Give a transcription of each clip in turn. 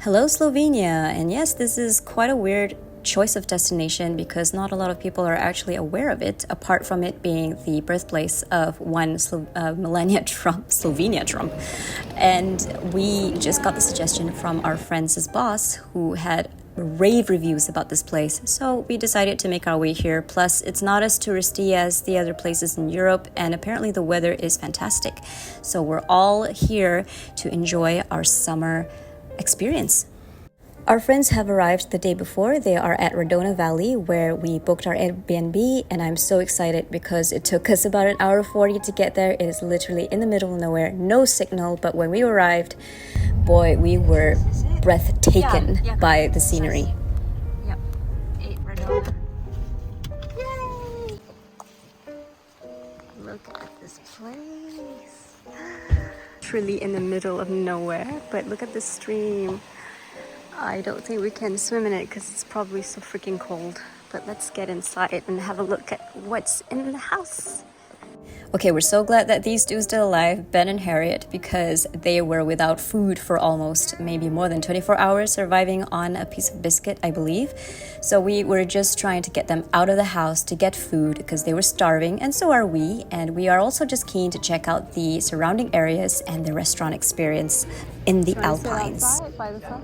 Hello, Slovenia! And yes, this is quite a weird choice of destination because not a lot of people are actually aware of it, apart from it being the birthplace of one Melania Trump, Slovenia Trump. And we just got the suggestion from our friend's boss who had rave reviews about this place, so we decided to make our way here. Plus, it's not as touristy as the other places in Europe, and apparently the weather is fantastic. So we're all here to enjoy our summer experience. Our friends have arrived the day before. They are at Radona Valley where we booked our Airbnb, and I'm so excited because it took us about an hour 40 to get there. It is literally in the middle of nowhere, no signal, but when we arrived, boy, we were breathtaken by the scenery. Yep, 8 Radona. Yay! Look at this place. Truly in the middle of nowhere, but look at this stream. I don't think we can swim in it because it's probably so freaking cold. But let's get inside and have a look at what's in the house. Okay, we're so glad that these two are still alive, Ben and Harriet, because they were without food for almost maybe more than 24 hours, surviving on a piece of biscuit, I believe. So we were just trying to get them out of the house to get food because they were starving, and so are we. And we are also just keen to check out the surrounding areas and the restaurant experience in the Alpines. Outside by the sun?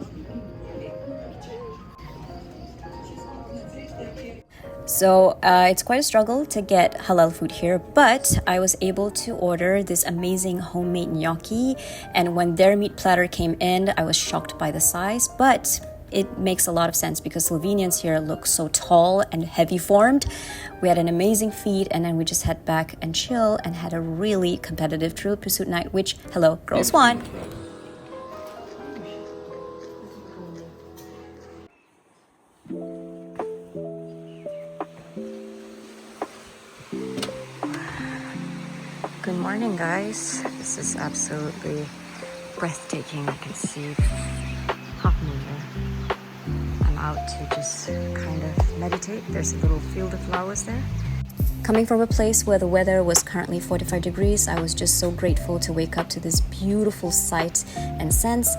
So it's quite a struggle to get halal food here, but I was able to order this amazing homemade gnocchi, and when their meat platter came in, I was shocked by the size, but it makes a lot of sense because Slovenians here look so tall and heavy formed. We had an amazing feed, and then we just head back and chill and had a really competitive Trivial Pursuit night, which, hello, girls won. Good morning, guys. This is absolutely breathtaking. I can see half moon there. I'm out to just kind of meditate. There's a little field of flowers there. Coming from a place where the weather was currently 45 degrees, I was just so grateful to wake up to this beautiful sight and sense.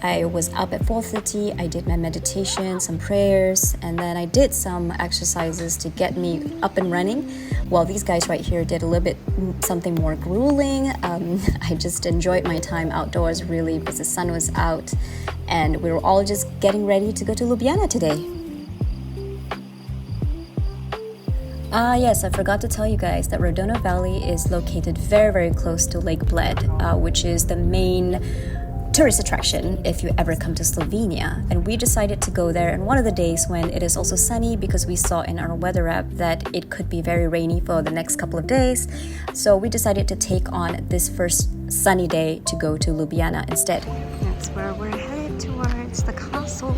I was up at 4:30, I did my meditation, some prayers, and then I did some exercises to get me up and running, while these guys right here did a little bit something more grueling. I just enjoyed my time outdoors really because the sun was out, and we were all just getting ready to go to Ljubljana today. Yes, I forgot to tell you guys that Radona Valley is located very, very close to Lake Bled, which is the main tourist attraction if you ever come to Slovenia. And we decided to go there on one of the days when it is also sunny, because we saw in our weather app that it could be very rainy for the next couple of days. So we decided to take on this first sunny day to go to Ljubljana instead. That's where we're headed towards the castle.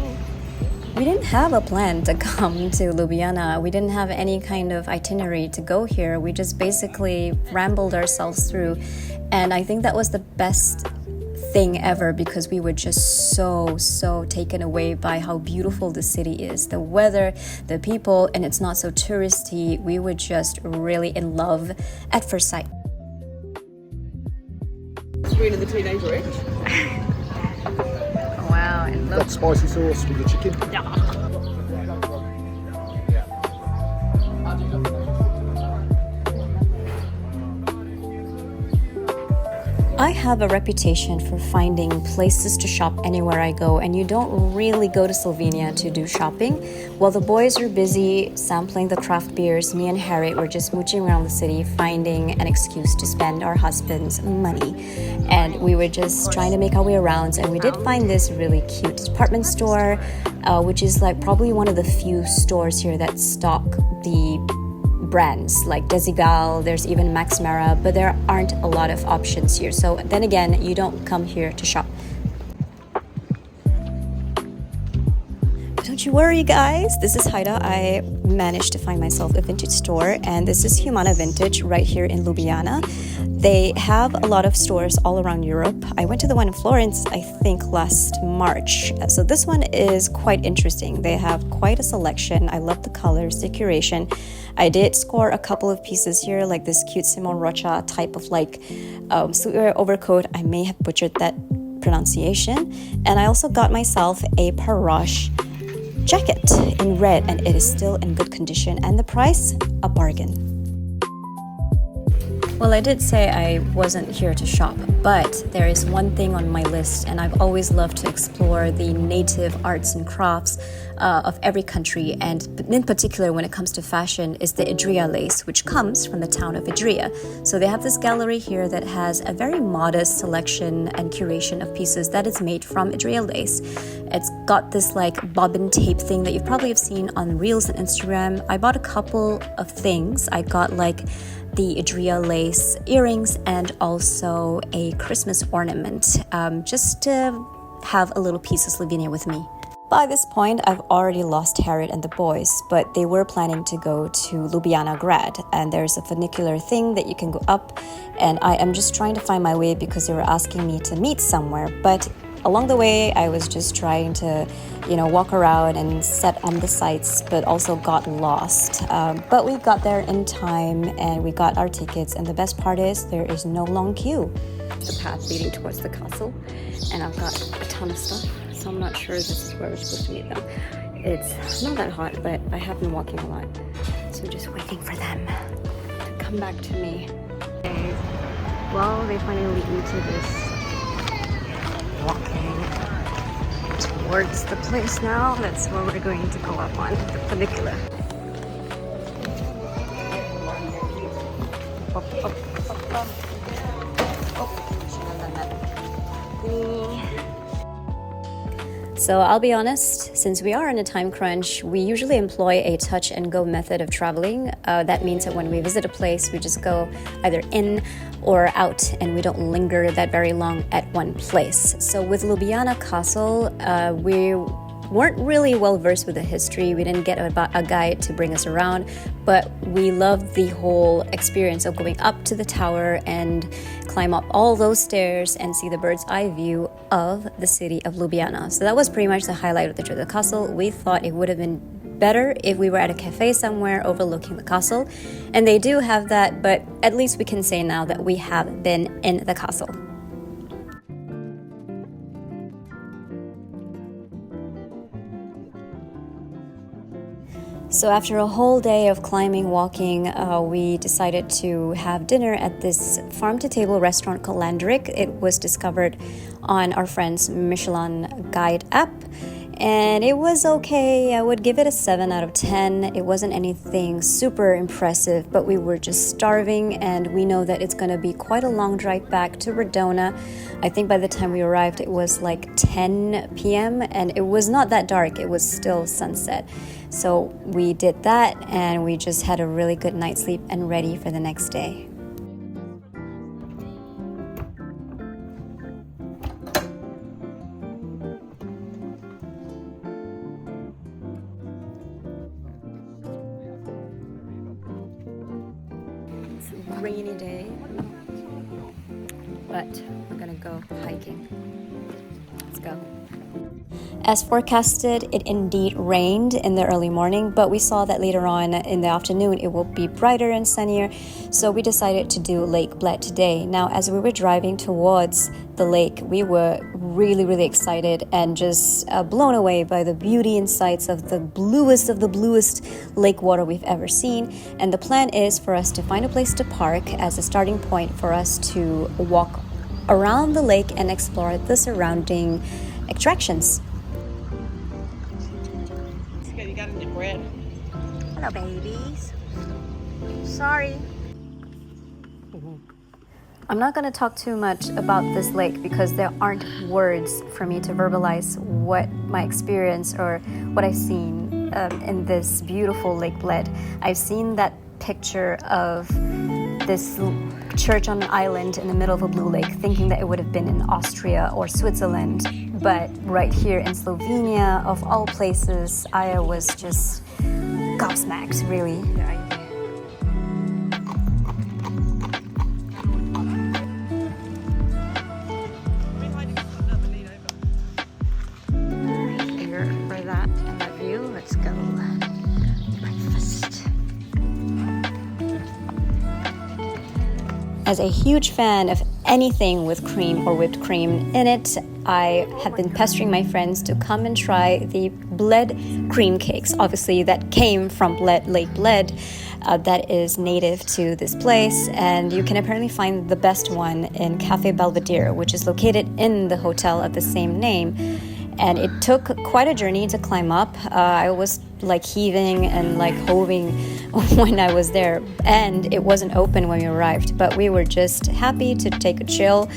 We didn't have a plan to come to Ljubljana. We didn't have any kind of itinerary to go here. We just basically rambled ourselves through. And I think that was the best thing ever because we were just so taken away by how beautiful the city is, the weather, the people, and it's not so touristy. We were just really in love at first sight. Serena the Teenage Witch. Wow, and look. That spicy sauce with the chicken. I have a reputation for finding places to shop anywhere I go, and you don't really go to Slovenia to do shopping. While the boys are busy sampling the craft beers, me and Harriet were just mooching around the city, finding an excuse to spend our husband's money. And we were just trying to make our way around, and we did find this really cute department store, which is like probably one of the few stores here that stock the brands like Desigal, there's even Max Mara, but there aren't a lot of options here. So then again, you don't come here to shop. But don't you worry, guys. This is Haida. I managed to find myself a vintage store, and this is Humana Vintage right here in Ljubljana. They have a lot of stores all around Europe. I went to the one in Florence, I think, last March. So this one is quite interesting. They have quite a selection. I love the colors, the curation. I did score a couple of pieces here, like this cute Simon Rocha type of like sleepwear overcoat. I may have butchered that pronunciation. And I also got myself a Parash jacket in red, and it is still in good condition, and the price, a bargain. Well, I did say I wasn't here to shop, but there is one thing on my list, and I've always loved to explore the native arts and crafts of every country, and in particular when it comes to fashion is the Idria lace, which comes from the town of Idria. So they have this gallery here that has a very modest selection and curation of pieces that is made from Idria lace. It's got this like bobbin tape thing that you probably have seen on Reels and Instagram. I bought a couple of things. I got like the Idria lace earrings and also a Christmas ornament, just to have a little piece of Slovenia with me. By this point, I've already lost Harriet and the boys, but they were planning to go to Ljubljana grad, and there's a funicular thing that you can go up, and I am just trying to find my way because they were asking me to meet somewhere, but along the way, I was just trying to, walk around and set on the sites, but also got lost. But we got there in time, and we got our tickets, and the best part is there is no long queue. The path leading towards the castle, and I've got a ton of stuff, so I'm not sure this is where we're supposed to meet them. It's not that hot, but I have been walking a lot, so just waiting for them to come back to me. Okay. Well, they finally lead me to this walking towards the place now. That's where we're going to go up on the funicular. So I'll be honest, since we are in a time crunch, we usually employ a touch and go method of traveling. That means that when we visit a place, we just go either in or out, and we don't linger that very long at one place. So with Ljubljana Castle, we weren't really well versed with the history. We didn't get a guide to bring us around, but we loved the whole experience of going up to the tower and climb up all those stairs and see the bird's eye view of the city of Ljubljana. So that was pretty much the highlight of the trip to the castle. We thought it would have been better if we were at a cafe somewhere overlooking the castle, and they do have that, but at least we can say now that we have been in the castle. So after a whole day of climbing, walking, we decided to have dinner at this farm-to-table restaurant called Landrik. It was discovered on our friend's Michelin guide app, and it was okay. I would give it a 7 out of 10. It wasn't anything super impressive, but we were just starving, and we know that it's going to be quite a long drive back to Redona. I think by the time we arrived, it was like 10 p.m., and it was not that dark. It was still sunset. So we did that, and we just had a really good night's sleep and ready for the next day. It's a rainy day, but we're gonna go hiking. Let's go. As forecasted, it indeed rained in the early morning, but we saw that later on in the afternoon it will be brighter and sunnier, so we decided to do Lake Bled today. Now, as we were driving towards the lake, we were really excited and just blown away by the beauty and sights of the bluest lake water we've ever seen. And the plan is for us to find a place to park as a starting point for us to walk around the lake and explore the surrounding attractions. You got any bread? Hello, babies. Sorry. I'm not going to talk too much about this lake because there aren't words for me to verbalize what my experience or what I've seen in this beautiful Lake Bled. I've seen that picture of this church on an island in the middle of a blue lake, thinking that it would have been in Austria or Switzerland, but right here in Slovenia, of all places, I was just gobsmacked, really. Here for that and that view, let's go. Breakfast. As a huge fan of anything with cream or whipped cream in it, I have been pestering my friends to come and try the Bled cream cakes. Obviously, that came from Bled, Lake Bled, that is native to this place, and you can apparently find the best one in Cafe Belvedere, which is located in the hotel of the same name. And it took quite a journey to climb up. I was like heaving and like hoving when I was there, and it wasn't open when we arrived, but we were just happy to take a chill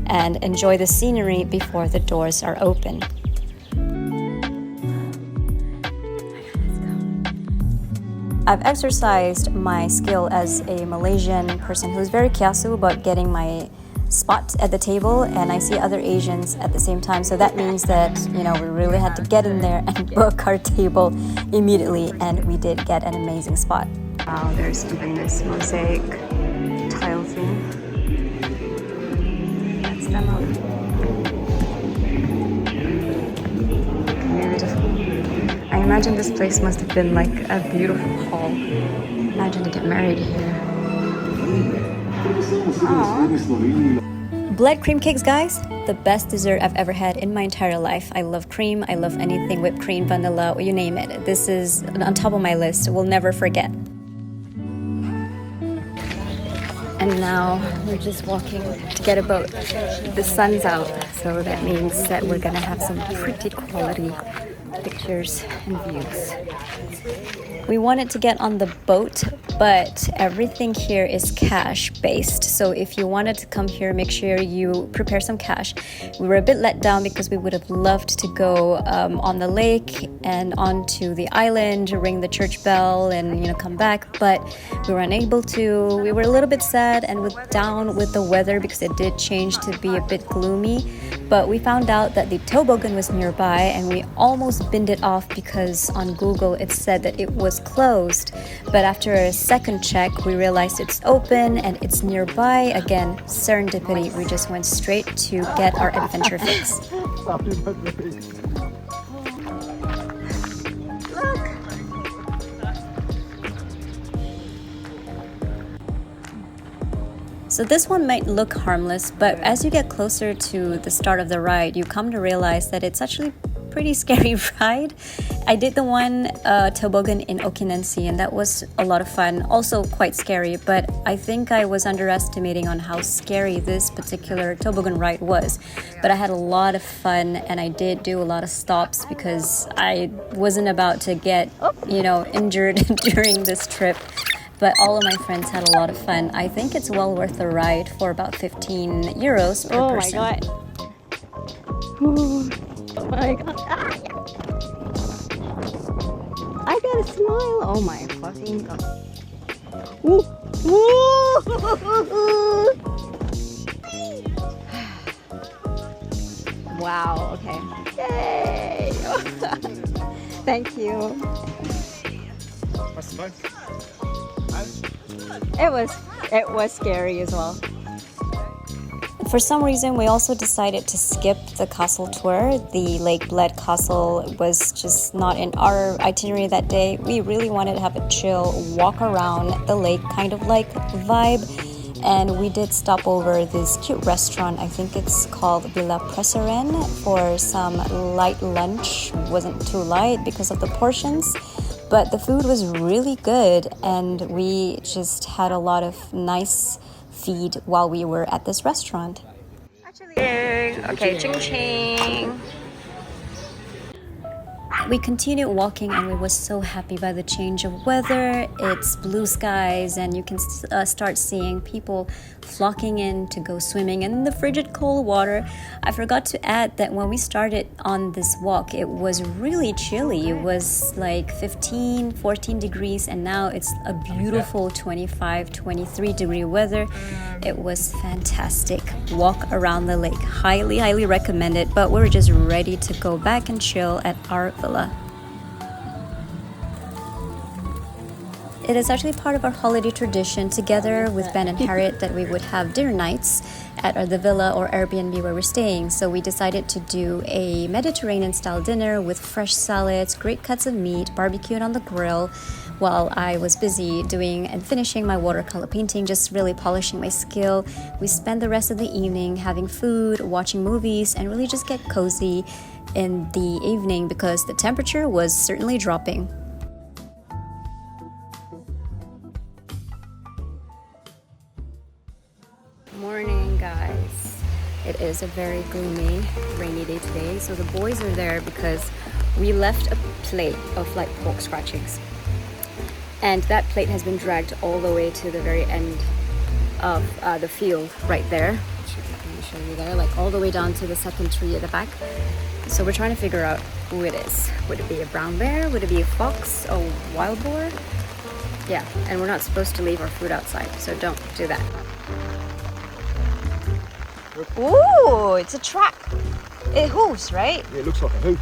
and enjoy the scenery before the doors are open. I've exercised my skill as a Malaysian person who's very kiasu about getting my spot at the table, and I see other Asians at the same time, so that means that, you know, we really had to get in there and book our table immediately, and we did get an amazing spot. Wow, there's even this mosaic tile thing. That's the mountain. Beautiful. I imagine this place must have been like a beautiful hall. Imagine to get married here. Aww. Bled cream cakes, guys, the best dessert I've ever had in my entire life. I love cream, I love anything whipped cream, vanilla, you name it. This is on top of my list, we'll never forget. And now we're just walking to get a boat. The sun's out, so that means that we're gonna have some pretty quality pictures and views. We wanted to get on the boat, but everything here is cash based. So if you wanted to come here, make sure you prepare some cash. We were a bit let down because we would have loved to go on the lake and onto the island, ring the church bell, and come back, but we were unable to. We were a little bit sad and down with the weather because it did change to be a bit gloomy. But we found out that the toboggan was nearby, and we almost binned it off because on Google it said that it was closed. But after a second check, we realized it's open and it's nearby. Again, serendipity. We just went straight to get our adventure fix. So this one might look harmless, but as you get closer to the start of the ride, you come to realize that it's actually a pretty scary ride. I did the one toboggan in Okinensi, and that was a lot of fun, also quite scary, but I think I was underestimating on how scary this particular toboggan ride was. But I had a lot of fun, and I did do a lot of stops because I wasn't about to get, injured during this trip. But all of my friends had a lot of fun. I think it's well worth the ride for about 15 euros per person. Oh my god. I got a smile. Oh my fucking god. Woo. Woo. Wow, okay. Yay! Thank you. What's fun? It was scary as well. For some reason, we also decided to skip the castle tour. The Lake Bled Castle was just not in our itinerary that day. We really wanted to have a chill walk around the lake kind of like vibe. And we did stop over this cute restaurant. I think it's called Villa Preseren for some light lunch. Wasn't too light because of the portions. But the food was really good, and we just had a lot of nice feed while we were at this restaurant. Okay, ching ching. We continued walking, and we were so happy by the change of weather. It's blue skies, and you can start seeing people flocking in to go swimming in the frigid cold water. I forgot to add that when we started on this walk, it was really chilly. It was like 15, 14 degrees, and now it's a beautiful 25, 23 degree weather. It was fantastic. Walk around the lake. Highly, highly recommend it, but we're just ready to go back and chill at our villa. it is actually part of our holiday tradition together with Ben and Harriet that we would have dinner nights at the villa or Airbnb where we're staying. So we decided to do a Mediterranean style dinner with fresh salads, great cuts of meat, barbecued on the grill, while I was busy doing and finishing my watercolor painting, just really polishing my skill. We spent the rest of the evening having food, watching movies, and really just get cozy in the evening because the temperature was certainly dropping. Morning, guys. It is a very gloomy, rainy day today, so the boys are there because we left a plate of like pork scratchings, and that plate has been dragged all the way to the very end of the field right there. Let me show you there, like all the way down to the second tree at the back. So we're trying to figure out who it is. Would it be a brown bear? Would it be a fox? A wild boar? Yeah, and we're not supposed to leave our food outside, so don't do that. Ooh, it's a track. It hooves, right? Yeah, it looks like a hoop.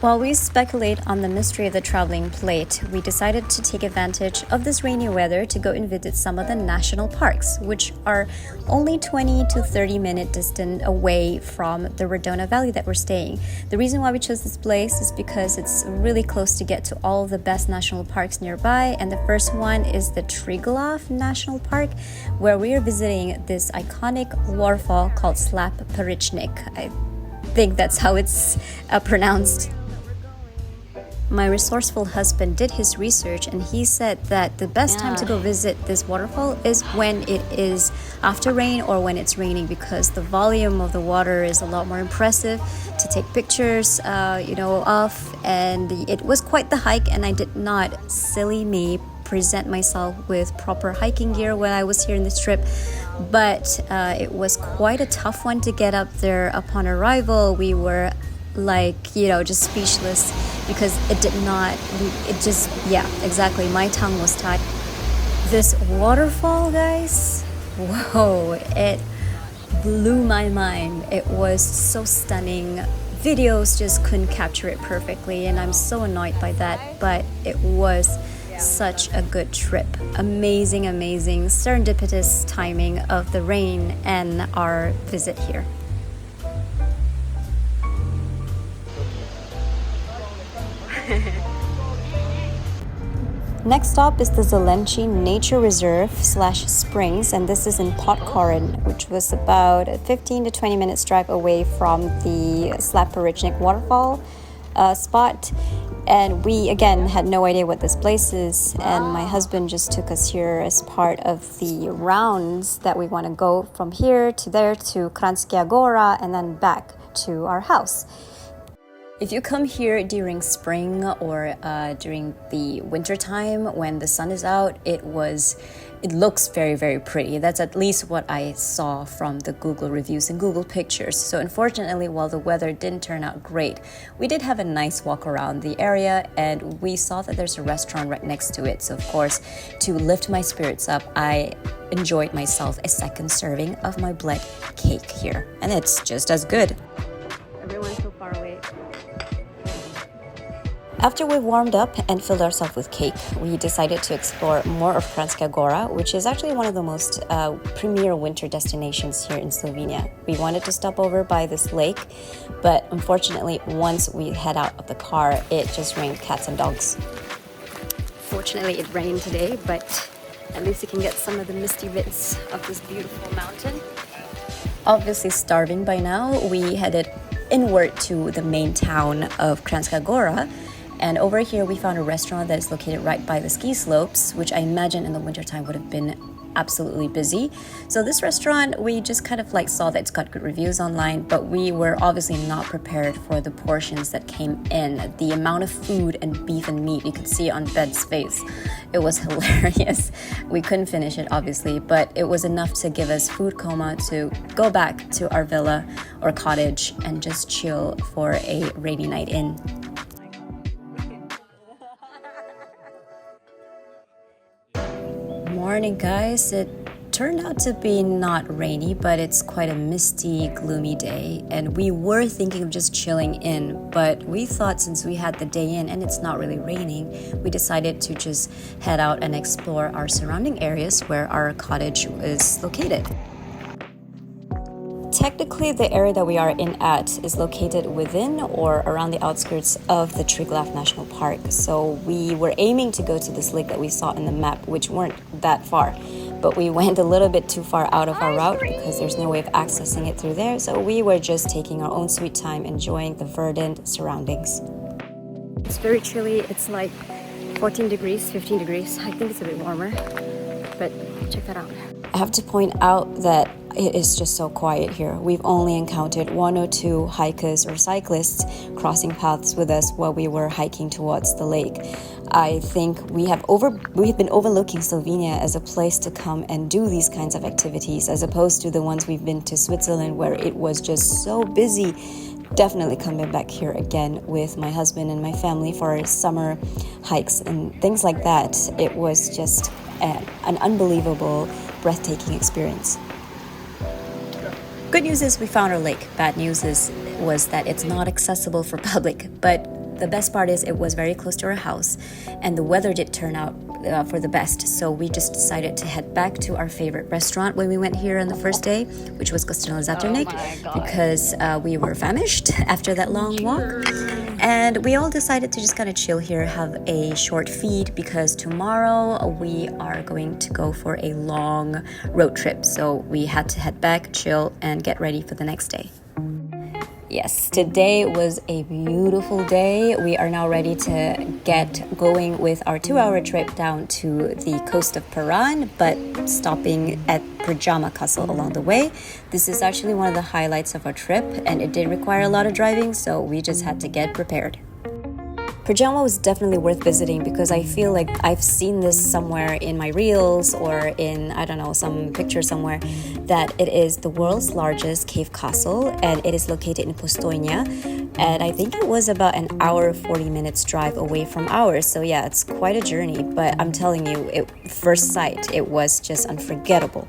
While we speculate on the mystery of the traveling plate, we decided to take advantage of this rainy weather to go and visit some of the national parks, which are only 20 to 30 minute distant away from the Redona Valley that we're staying. The reason why we chose this place is because it's really close to get to all of the best national parks nearby, and the first one is the Triglav National Park, where we are visiting this iconic waterfall called Slap-Perichnik. I think that's how it's pronounced. My resourceful husband did his research, and he said that the best time to go visit this waterfall is when it is after rain or when it's raining, because the volume of the water is a lot more impressive to take pictures of, and it was quite the hike, and I did not, silly me, present myself with proper hiking gear when I was here in this trip, but it was quite a tough one to get up there. Upon arrival, we were just speechless because exactly, my tongue was tied. This waterfall, guys, whoa, it blew my mind. It was so stunning. Videos just couldn't capture it perfectly, and I'm so annoyed by that, but it was such a good trip. Amazing, serendipitous timing of the rain and our visit here. Next stop is the Zelenci Nature Reserve / Springs, and this is in Podkorin, which was about a 15 to 20 minutes drive away from the Slap-Perichnik waterfall spot. And we, again, had no idea what this place is, and my husband just took us here as part of the rounds that we want to go from here to there to Kranjska Gora and then back to our house. If you come here during spring or during the winter time when the sun is out, it looks very, very pretty. That's at least what I saw from the Google reviews and Google pictures. So unfortunately, while the weather didn't turn out great, we did have a nice walk around the area, and we saw that there's a restaurant right next to it. So of course, to lift my spirits up, I enjoyed myself a second serving of my Bled cake here, and it's just as good. Everyone's so far away. After we warmed up and filled ourselves with cake, we decided to explore more of Kranjska Gora, which is actually one of the most premier winter destinations here in Slovenia. We wanted to stop over by this lake, but unfortunately, once we head out of the car, it just rained cats and dogs. Fortunately, it rained today, but at least you can get some of the misty bits of this beautiful mountain. Obviously starving by now, we headed inward to the main town of Kranjska Gora. And over here, we found a restaurant that is located right by the ski slopes, which I imagine in the wintertime would have been absolutely busy. So this restaurant, we just kind of saw that it's got good reviews online, but we were obviously not prepared for the portions that came in. The amount of food and beef and meat you could see on Bed's face. It was hilarious. We couldn't finish it, obviously, but it was enough to give us food coma to go back to our villa or cottage and just chill for a rainy night in. Morning, guys. It turned out to be not rainy, but it's quite a misty, gloomy day, and we were thinking of just chilling in, but we thought since we had the day in and it's not really raining, we decided to just head out and explore our surrounding areas where our cottage is located. Technically, the area that we are in at is located within or around the outskirts of the Triglav National Park. So we were aiming to go to this lake that we saw in the map, which weren't that far. But we went a little bit too far out of our route because there's no way of accessing it through there. So we were just taking our own sweet time, enjoying the verdant surroundings. It's very chilly. It's like 14 degrees, 15 degrees. I think it's a bit warmer, but check that out. I have to point out that it is just so quiet here. We've only encountered one or two hikers or cyclists crossing paths with us while we were hiking towards the lake. I think we've been overlooking Slovenia as a place to come and do these kinds of activities, as opposed to the ones we've been to Switzerland where it was just so busy. Definitely coming back here again with my husband and my family for summer hikes and things like that. It was just an unbelievable, breathtaking experience. Good news is we found our lake. Bad news was that it's not accessible for public, but the best part is it was very close to our house, and the weather did turn out for the best. So we just decided to head back to our favorite restaurant when we went here on the first day, which was because we were famished after that long walk. And we all decided to just kind of chill here, have a short feed, because tomorrow we are going to go for a long road trip. So we had to head back, chill, and get ready for the next day. Yes, today was a beautiful day. We are now ready to get going with our 2-hour trip down to the coast of Piran, but stopping at Predjama Castle along the way. This is actually one of the highlights of our trip, and it did require a lot of driving, so we just had to get prepared. Predjama was definitely worth visiting because I feel like I've seen this somewhere in my reels or in, I don't know, some picture somewhere, that it is the world's largest cave castle, and it is located in Postojna, and I think it was about an hour 40 minutes drive away from ours. So yeah, it's quite a journey, but I'm telling you, first sight, it was just unforgettable.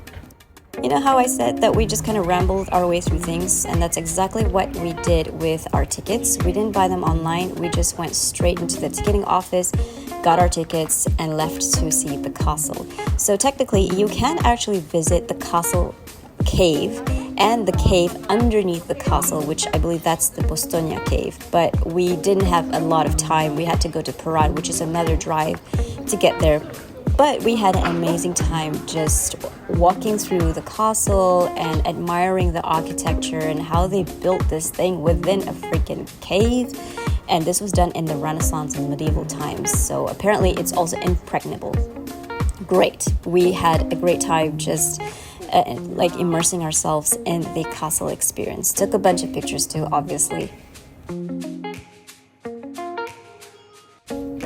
You know how I said that we just kind of rambled our way through things, and that's exactly what we did with our tickets. We didn't buy them online, we just went straight into the ticketing office, got our tickets, and left to see the castle. So technically, you can actually visit the castle cave and the cave underneath the castle, which I believe that's the Postojna cave, but we didn't have a lot of time. We had to go to Piran, which is another drive to get there. But we had an amazing time just walking through the castle and admiring the architecture and how they built this thing within a freaking cave. And this was done in the Renaissance and medieval times, so apparently it's also impregnable. Great. We had a great time just immersing ourselves in the castle experience. Took a bunch of pictures too, obviously.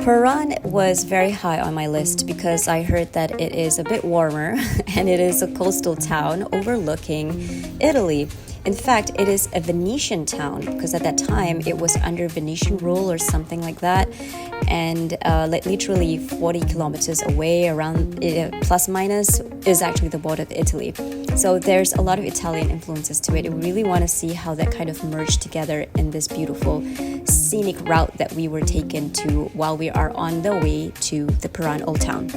Piran was very high on my list because I heard that it is a bit warmer and it is a coastal town overlooking Italy. In fact, it is a Venetian town because at that time it was under Venetian rule or something like that, and literally 40 kilometers away, around plus minus, is actually the border of Italy. So there's a lot of Italian influences to it. I really want to see how that kind of merged together in this beautiful scenic route that we were taken to while we are on the way to the Piran Old Town.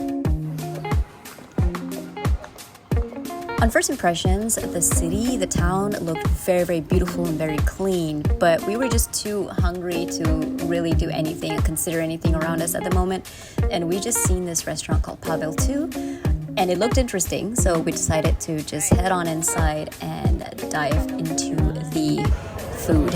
On first impressions, the town looked very, very beautiful and very clean, but we were just too hungry to really do anything and consider anything around us at the moment. And we just seen this restaurant called Pavel 2, and it looked interesting, so we decided to just head on inside and dive into the food.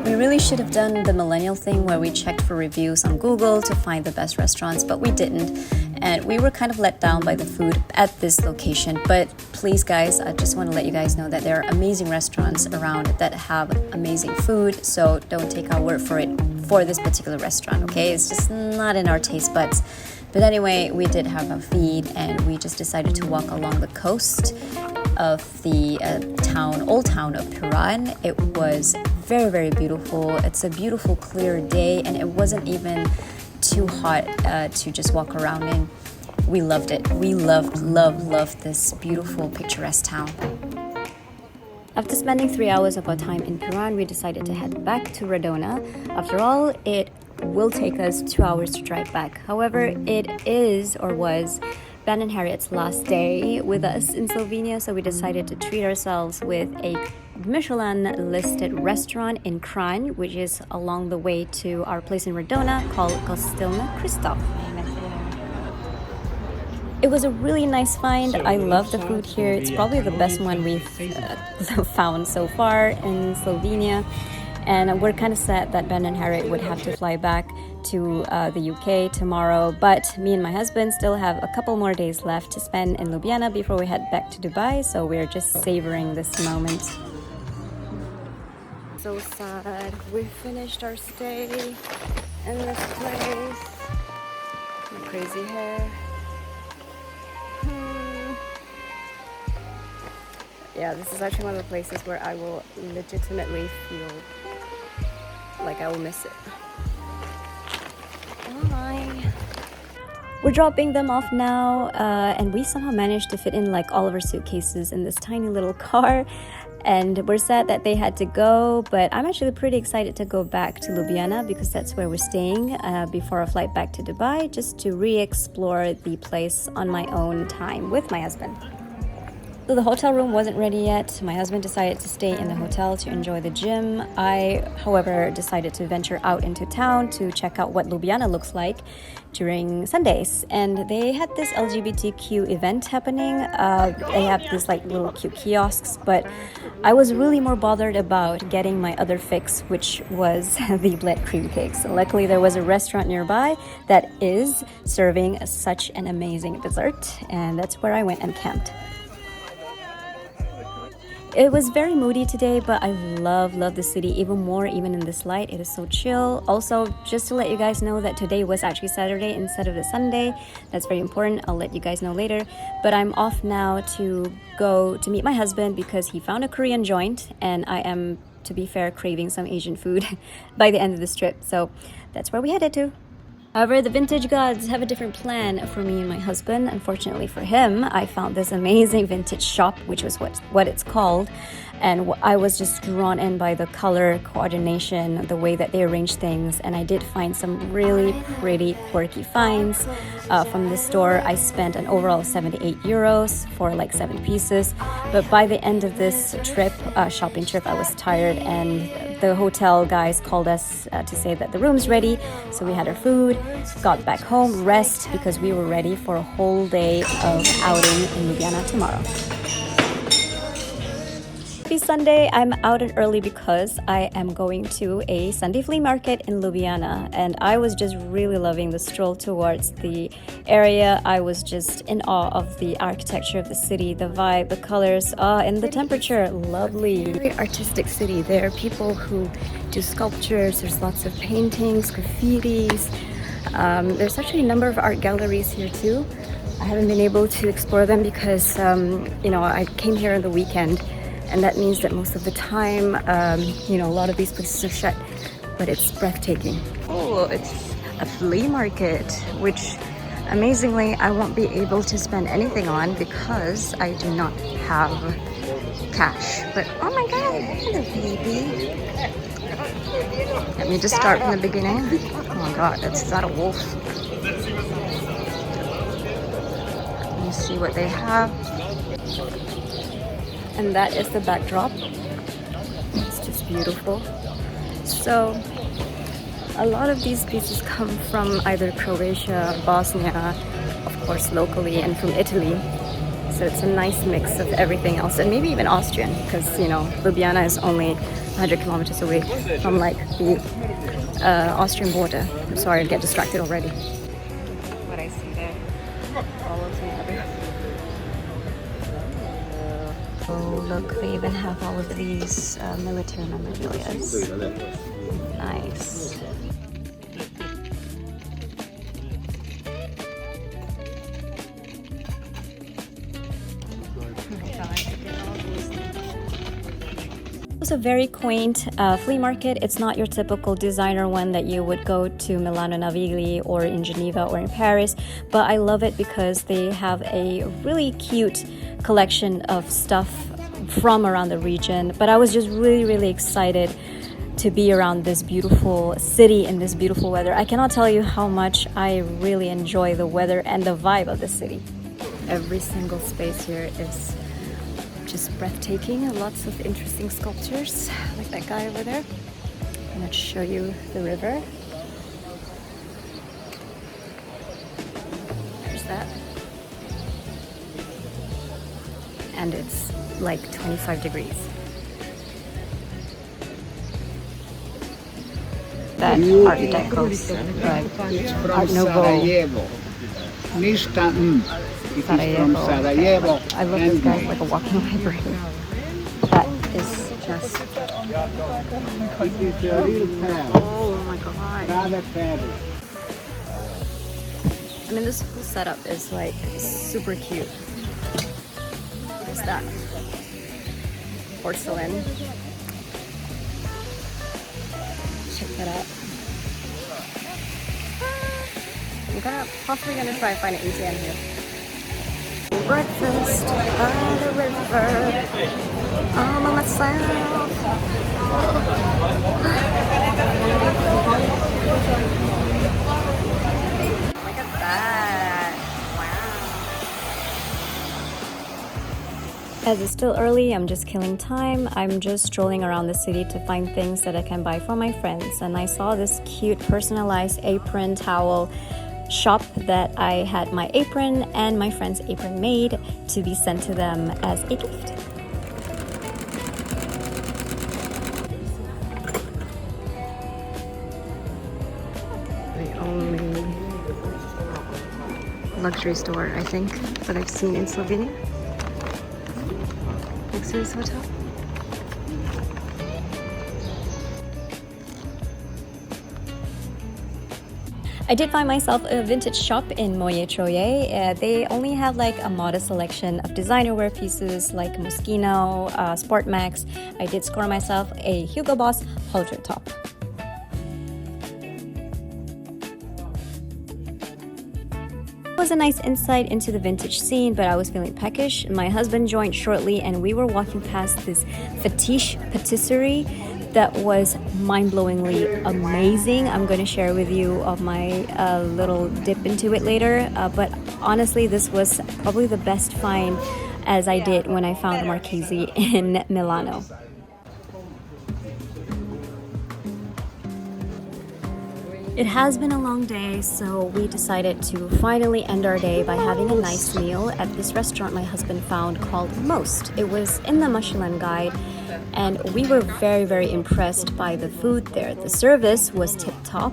We really should have done the millennial thing where we checked for reviews on Google to find the best restaurants, but we didn't. And we were kind of let down by the food at this location. But please, guys, I just want to let you guys know that there are amazing restaurants around that have amazing food. So don't take our word for it for this particular restaurant, okay? It's just not in our taste buds. But anyway, we did have a feed, and we just decided to walk along the coast of the old town of Piran. It was very, very beautiful. It's a beautiful, clear day, and it wasn't even too hot to just walk around in. we loved it. We loved this beautiful, picturesque town. After spending 3 hours of our time in Piran, we decided to head back to Radona. After all, it will take us 2 hours to drive back. However, it is or was Ben and Harriet's last day with us in Slovenia, so we decided to treat ourselves with a Michelin-listed restaurant in Kranj, which is along the way to our place in Radona called Gostilna Christoph. It was a really nice find. I love the food here. It's probably the best one we've found so far in Slovenia. And we're kind of sad that Ben and Harriet would have to fly back to the UK tomorrow. But me and my husband still have a couple more days left to spend in Ljubljana before we head back to Dubai. So we're just savoring this moment. So sad. We finished our stay in this place. My crazy hair. Yeah, this is actually one of the places where I will legitimately feel like I will miss it. Bye. We're dropping them off now, and we somehow managed to fit in like all of our suitcases in this tiny little car. And we're sad that they had to go, but I'm actually pretty excited to go back to Ljubljana because that's where we're staying before our flight back to Dubai, just to re-explore the place on my own time with my husband. So the hotel room wasn't ready yet. My husband decided to stay in the hotel to enjoy the gym. I, however, decided to venture out into town to check out what Ljubljana looks like during Sundays. And they had this LGBTQ event happening. They have these like little cute kiosks, but I was really more bothered about getting my other fix, which was the Bled cream cakes. Luckily, there was a restaurant nearby that is serving such an amazing dessert, and that's where I went and camped. It was very moody today, but I love the city even more, even in this light. It is so chill. Also, just to let you guys know that today was actually Saturday instead of a Sunday. That's very important. I'll let you guys know later. But I'm off now to go to meet my husband because he found a Korean joint, and I am, to be fair, craving some Asian food by the end of this trip. So that's where we headed to. However, the vintage gods have a different plan for me and my husband. Unfortunately for him, I found this amazing vintage shop, which was what it's called. And I was just drawn in by the color coordination, the way that they arrange things. And I did find some really pretty, quirky finds from this store. I spent an overall 78 euros for like 7 pieces. But by the end of this trip, shopping trip, I was tired, and the hotel guys called us to say that the room's ready. So we had our food, got back home, rest, because we were ready for a whole day of outing in Ljubljana tomorrow. Happy Sunday. I'm out and early because I am going to a Sunday flea market in Ljubljana, and I was just really loving the stroll towards the area. I was just in awe of the architecture of the city, the vibe, the colors, and the temperature. Lovely. Very artistic city. There are people who do sculptures. There's lots of paintings, graffitis. There's actually a number of art galleries here too. I haven't been able to explore them because I came here on the weekend. And that means that most of the time, a lot of these places are shut, but it's breathtaking. Oh, it's a flea market, which amazingly, I won't be able to spend anything on because I do not have cash. But oh my God, hello baby. Let me just start from the beginning. Oh my God, is that a wolf? Let me see what they have. And that is the backdrop. It's just beautiful. So a lot of these pieces come from either Croatia, Bosnia, of course locally, and from Italy. So it's a nice mix of everything else, and maybe even Austrian, because Ljubljana is only 100 kilometers away from like the Austrian border. I'm sorry, I get distracted already. What I see there follows me everywhere. Oh, look, they even have all of these military memorabilia. Nice. It was a very quaint flea market. It's not your typical designer one that you would go to Milano Navigli or in Geneva or in Paris, but I love it because they have a really cute collection of stuff from around the region. But I was just really excited to be around this beautiful city in this beautiful weather. I cannot tell you how much I really enjoy the weather and the vibe of the city. Every single space here is just breathtaking. Lots of interesting sculptures, like that guy over there. I'm going to show you the river. There's that. And it's like 25 degrees. That Art Deco, Art Nouveau. Sarajevo. I love this guy, like a walking library. That is just... Oh my god. I mean, this whole setup is like super cute. What's that? Porcelain. Check that out. I'm possibly gonna try and find an ATM here. Breakfast by the river, all by myself. Look at that! Wow. As it's still early, I'm just killing time. I'm just strolling around the city to find things that I can buy for my friends. And I saw this cute personalized apron towel shop that I had my apron and my friend's apron made to be sent to them as a gift. The only luxury store, I think, that I've seen in Slovenia. Next to this hotel. I did find myself a vintage shop in Moje Troje. They only have like a modest selection of designer wear pieces like Moschino, Sport Max. I did score myself a Hugo Boss halter top. It was a nice insight into the vintage scene, but I was feeling peckish. My husband joined shortly and we were walking past this fetish patisserie that was mind-blowingly amazing. I'm going to share with you of my little dip into it later, but honestly this was probably the best find as I did when I found Marchesi in Milano. It has been a long day, so we decided to finally end our day by having a nice meal at this restaurant my husband found called Most. It was in the Michelin Guide, and we were very impressed by the food there. The service was tip-top.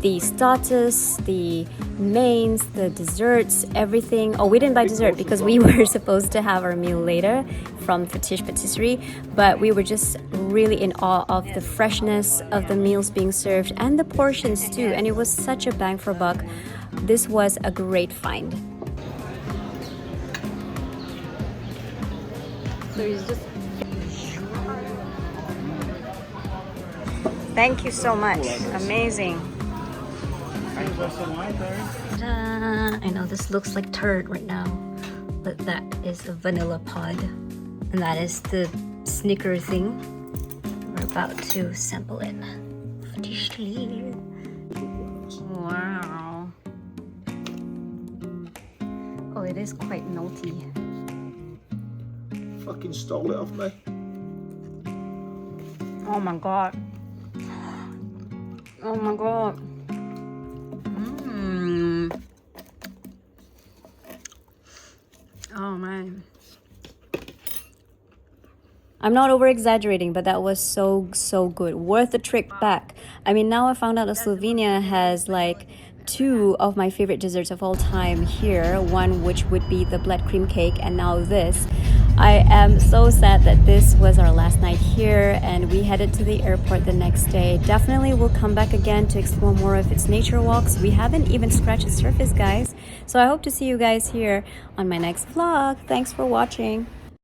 The status, the mains, the desserts, everything. Oh, we didn't buy dessert because we were supposed to have our meal later from Fetish Patisserie, but we were just really in awe of the freshness of the meals being served and the portions too, and it was such a bang for buck. This was a great find. So it's just... Thank you so much. Amazing. I know this looks like turd right now, but that is the vanilla pod, and that is the Snicker thing. We're about to sample it. Wow. Oh, it is quite melty. Fucking stole it off me. Oh my god. Oh my god. Oh man. I'm not over exaggerating, but that was so good. Worth the trip back. I mean, now I found out that Slovenia has like two of my favorite desserts of all time here. One which would be the Bled cream cake, and now this. I am so sad that this was our last night here and we headed to the airport the next day. Definitely we'll come back again to explore more of its nature walks. We haven't even scratched the surface, guys. So I hope to see you guys here on my next vlog. Thanks for watching.